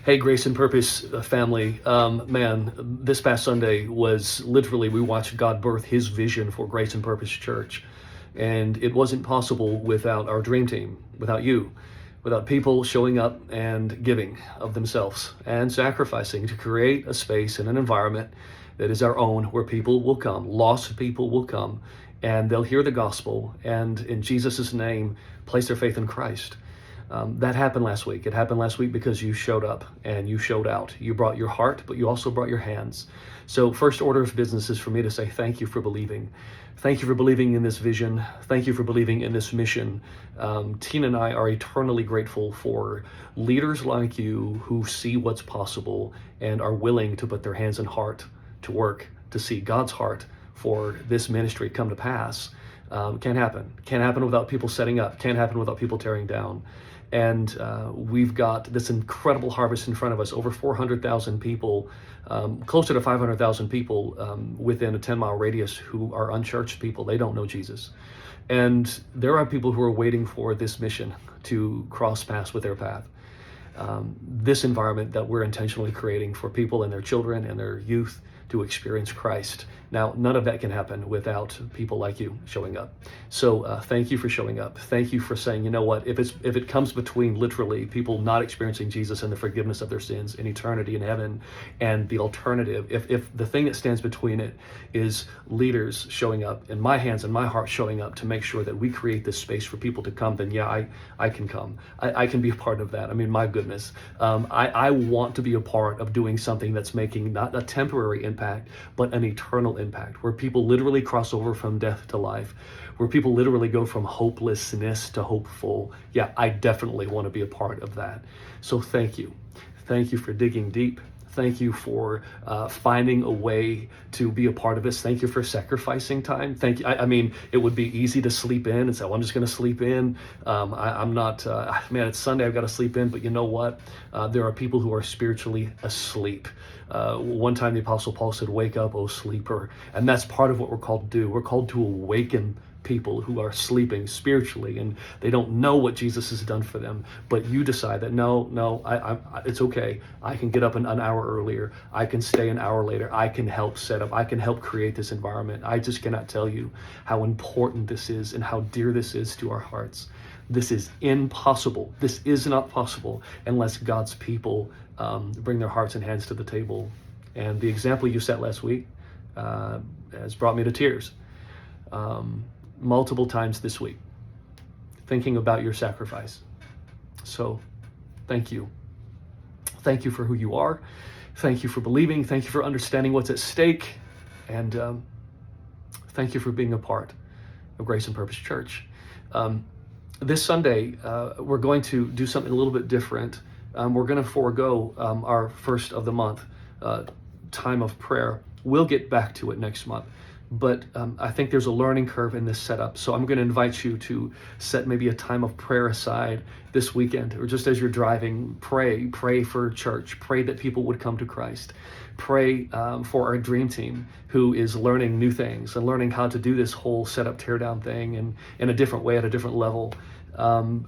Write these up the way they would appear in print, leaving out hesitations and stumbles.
Hey, Grace and Purpose family. Man, this past Sunday was literally, we watched God birth his vision for Grace and Purpose Church. And it wasn't possible without our dream team, without you, without people showing up and giving of themselves and sacrificing to create a space and an environment that is our own, where people will come, lost people will come, and they'll hear the gospel and in Jesus' name place their faith in Christ. That happened last week. It happened last week because you showed up and you showed out. You brought your heart, but you also brought your hands. So first order of business is for me to say thank you for believing. Thank you for believing in this vision. Thank you for believing in this mission. Tina and I are eternally grateful for leaders like you who see what's possible and are willing to put their hands and heart to work to see God's heart for this ministry come to pass. Can't happen. Can't happen without people setting up. Can't happen without people tearing down. And we've got this incredible harvest in front of us, over 400,000 people, closer to 500,000 people within a 10-mile radius who are unchurched people. They don't know Jesus. And there are people who are waiting for this mission to cross paths with their path. This environment that we're intentionally creating for people and their children and their youth to experience Christ. Now, none of that can happen without people like you showing up. So thank you for showing up. Thank you for saying, you know what, if it comes between literally people not experiencing Jesus and the forgiveness of their sins in eternity in heaven, and the alternative, if the thing that stands between it is leaders showing up and my hands and my heart showing up to make sure that we create this space for people to come, then yeah, I can come. I can be a part of that. I mean, my goodness. I want to be a part of doing something that's making not a temporary impact, but an eternal impact, where people literally cross over from death to life, where people literally go from hopelessness to hopeful. Yeah, I definitely want to be a part of that. So thank you. Thank you for digging deep. Thank you for finding a way to be a part of this. Thank you for sacrificing time. Thank you. I mean, it would be easy to sleep in and say, well, I'm just going to sleep in. I'm not, man, it's Sunday, I've got to sleep in. But you know what? There are people who are spiritually asleep. One time the Apostle Paul said, wake up, O sleeper. And that's part of what we're called to do. We're called to awaken people who are sleeping spiritually and they don't know what Jesus has done for them. But you decide that no, it's okay. I can get up an hour earlier. I can stay an hour later. I can help set up. I can help create this environment. I just cannot tell you how important this is and how dear this is to our hearts. This is impossible. This is not possible unless God's people bring their hearts and hands to the table. And the example you set last week has brought me to tears. Multiple times this week, thinking about your sacrifice. So thank you. Thank you for who you are. Thank you for believing. Thank you for understanding what's at stake. And thank you for being a part of Grace and Purpose Church. This Sunday, we're going to do something a little bit different. We're going to forego our first of the month time of prayer. We'll get back to it next month. But I think there's a learning curve in this setup. So I'm going to invite you to set maybe a time of prayer aside this weekend, or just as you're driving, pray for church, pray that people would come to Christ. Pray for our dream team who is learning new things and learning how to do this whole setup, tear down thing and in a different way at a different level.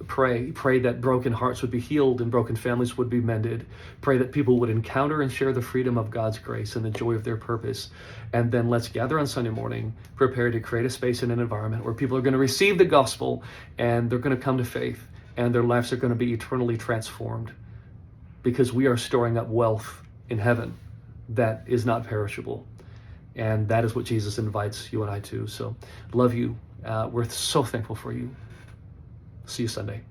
Pray that broken hearts would be healed and broken families would be mended. Pray that people would encounter and share the freedom of God's grace and the joy of their purpose. And then let's gather on Sunday morning, prepare to create a space and an environment where people are going to receive the gospel and they're going to come to faith and their lives are going to be eternally transformed, because we are storing up wealth in heaven that is not perishable. And that is what Jesus invites you and I to. So love you. We're so thankful for you. See you Sunday.